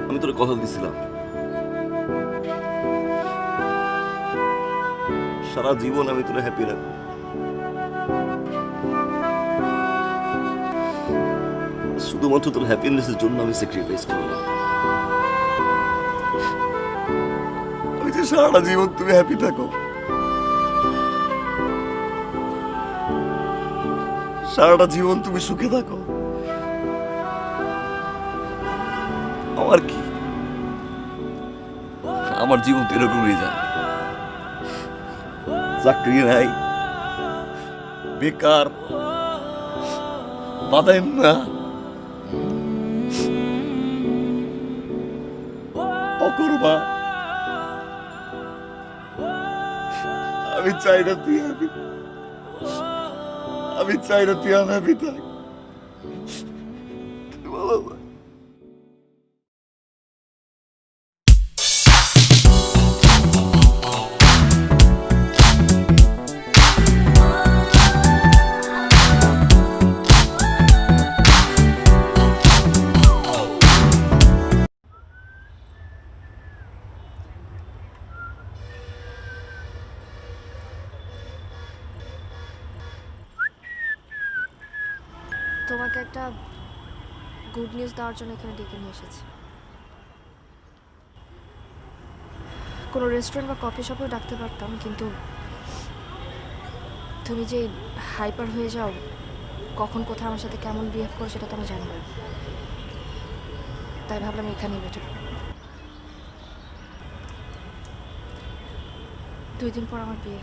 S5: আমি তোর কথা দিছিলাম সারা জীবন আমি তোরে হ্যাপি রাখবো। শুধুমাত্র তোর হ্যাপিনেসের জন্য আমি স্যাক্রিফাইস করলাম। আমি যে সারাটা জীবন তুমি হ্যাপি থাকো, সারাটা জীবন তুমি সুখে থাকো, আমার কি, আমার জীবন তো এরকমই যায়। চাকরি নাই, বেকার, বাদাম না, অকর্মা। আমি চাই না তুই হ্যাপি, আমি চাই না তুই আনহ্যাপি থাক। ভালো থাক।
S4: তোমাকে একটা গুড নিউজ দেওয়ার জন্য এখানে ডেকে নিয়ে এসেছি। কোনো রেস্টুরেন্ট বা কফি শপেও ডাকতে পারতাম, কিন্তু তুমি যে হাইপার হয়ে যাও, কখন কোথায় আমার সাথে কেমন বিহেভ করো সেটা তো আমি জানি না, তাই ভাবলাম এখানেই বেটার। 2 দিন পর আমার বিয়ে।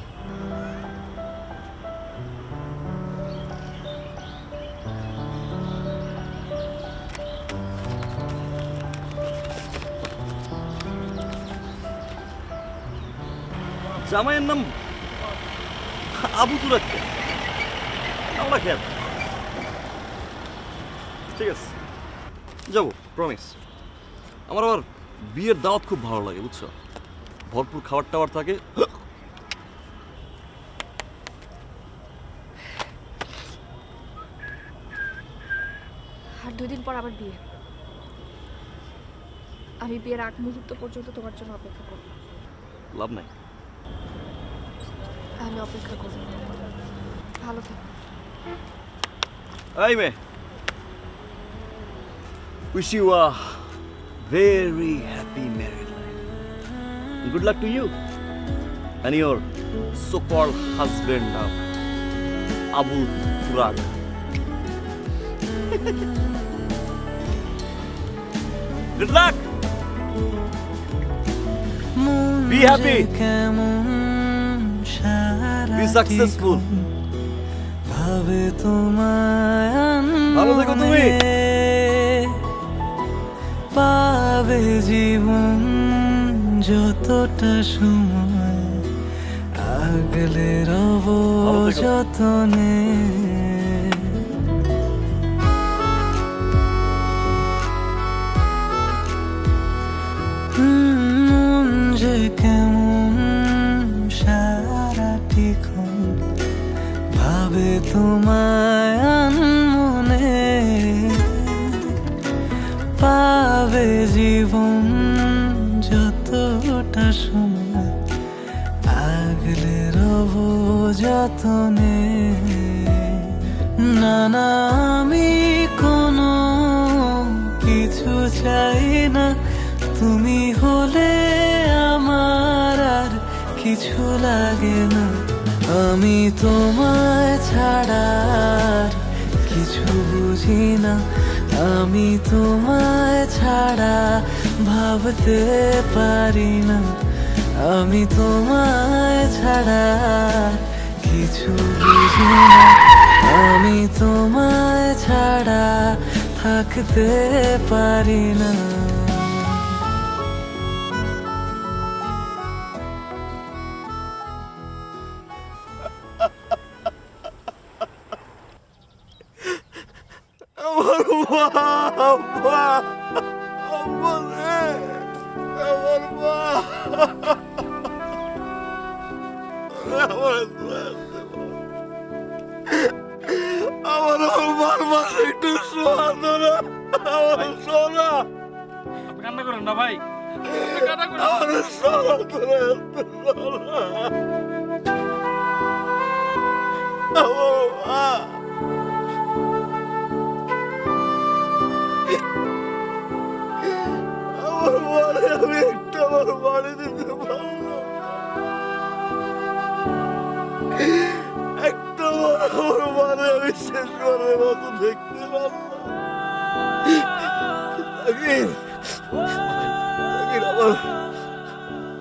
S5: জামাইয়ের নাম আবু তুরাক, আমরা খেয়াল ঠিক আছে, যাবো প্রমিস। আমার আবার বিয়ের দাওয়াত খুব ভালো লাগে বুঝছো, ভরপুর খাবার টাবার থাকে।
S4: আর 2 দিন পর আবার বিয়ে। আমি বিয়ের আগ মুহূর্ত পর্যন্ত তোমার জন্য অপেক্ষা করব।
S5: লাভ নাই,
S4: আমি অপেক্ষা করব। ভালো থেকো।
S5: এই মে, wish you a very happy married life. Good luck to you and your so-called husband now, Abu Turak. Good luck. Be happy. Be successful.
S12: ভাবে তোমায়
S5: ভালো থেকো তুমি।
S12: পাবে জীবন যতটা সময় আগলে রব যতনে। তোমায় আনমনে পাবে জীবন যতটা সময় আগলে রব যতনে না না আমি কোনো কিছু চাই না তুমি হলে আমার আর কিছু লাগে না আমি তোমায় ছাড়া আর কিছু বুঝি না আমি তোমায় ছাড়া ভাবতে পারি না আমি তোমায় ছাড়া আর কিছু বুঝি না আমি তোমায় ছাড়া থাকতে পারি না
S5: আমার মা আম্মা আম্মা রে আমার মা আমার মার একটু সোনা আমার সোনা
S8: কান্না করেন না ভাই
S5: আমার সোনা তোরা আমার মা আমার মারে আমি একটা আমার বাড়ি দিতে পারলাম একটা আমার মারে আমি শেষবারের মতো দেখতে পারলাম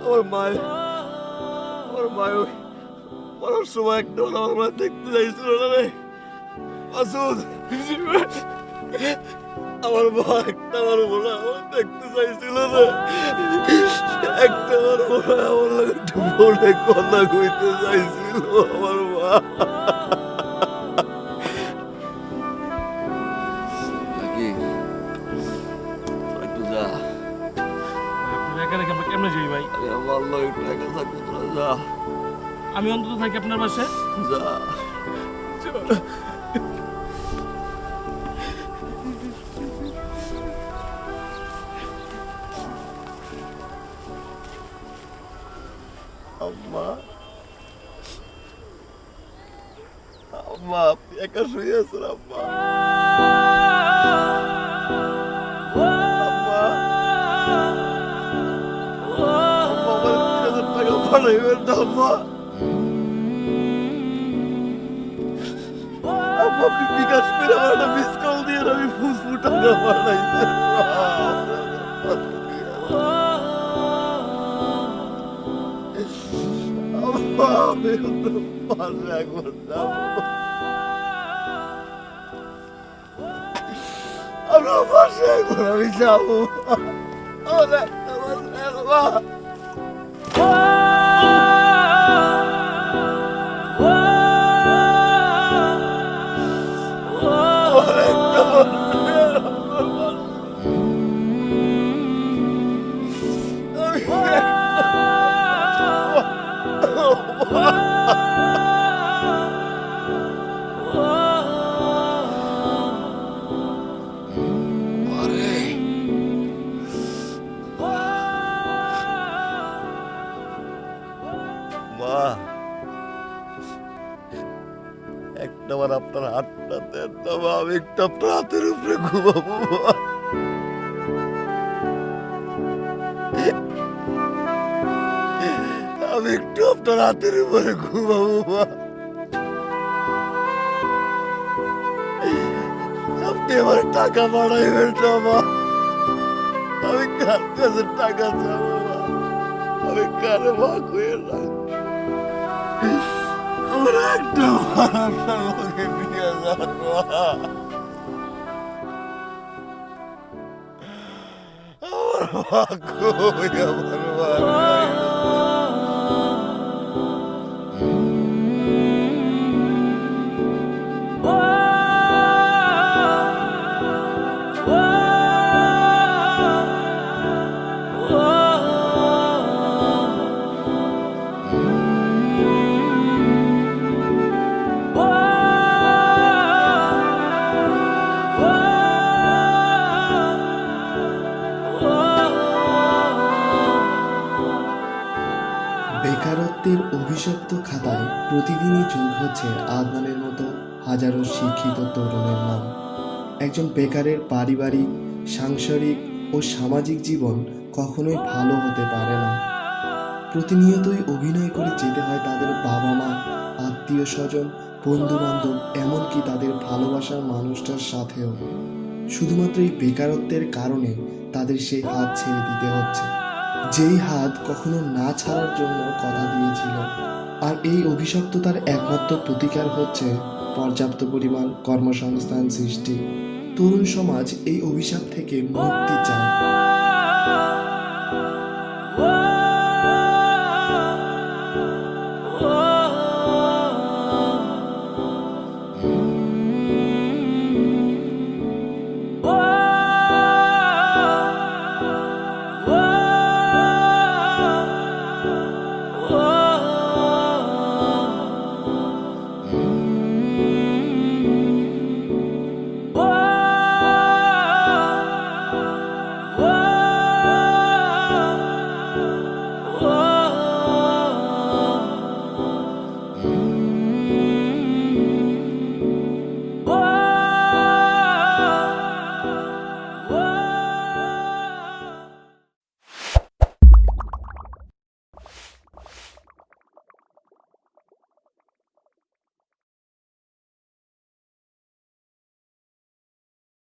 S5: আমার মায়ের ওই মরার সময় একটা আমার মা দেখতে চাইছিল না রে মাসুদ আমার মা একটা আমার বলে আমার দেখতে চাইছিল না একটা আমার বলে আমার লাগে একটু বলে কথা কইতে চাইছিল আমার মা একটু যা
S8: কেমনে যাই ভাই
S5: আমার লোক একটু একা থাকতে তোরা যা
S8: আমি অন্তত থাকি আপনার পাশে
S5: যা আম্মা আম্মা আপনি একা শুয়ে আছেন আম্মা আম্মা আমার 3,000 টাকা পাঠাইবেন না আম্মা আম্মা আপনি বিকাশ করে আমার একটা মিস কল দিয়ে আমি ফুসফু টাকা পাঠাইছি আমি পাশে একবার যাবো আমার পাশে একবার আমি যাবো আমার একটা পাশে একটাবার আপনার হাতটা দেন না মা, আমি একটু আপনার হাতের উপরে ঘুমাবো মা। আমি একটু আপনার হাতের উপরে ঘুমাবো মা। আপনি আমার টাকা বাড়াইবেন না মা, আমি কার কাছে টাকা চাবো মা, আমি কারে ভাগ হয়ে রাখবো। আমার একটা আপনার লোকে নিয়ে যান মা, আমার ভাগ্য আমার মা।
S13: বেকারত্বের অভিশপ্ত খাতায় প্রতিদিনই যোগ হচ্ছে আদনানের মতো হাজারো শিক্ষিত তরুণের নাম। একজন বেকারের পারিবারিক, সাংসারিক ও সামাজিক জীবন কখনোই ভালো হতে পারে না। প্রতিনিয়তই অভিনয় করে যেতে হয় তাদের বাবা মা, আত্মীয় স্বজন, বন্ধু বান্ধব, এমনকি তাদের ভালোবাসার মানুষটার সাথেও। শুধুমাত্র এই বেকারত্বের কারণে তাদের সেই হাত ছেড়ে দিতে হচ্ছে, যেই হাত কখনো না ছাড়ার জন্য কথা দিয়েছিল। আর এই অভিশপ্ততার একমাত্র প্রতিকার হচ্ছে পর্যাপ্ত পরিমাণ কর্মসংস্থান সৃষ্টি। তরুণ সমাজ এই অভিশাপ থেকে মুক্তি চায়।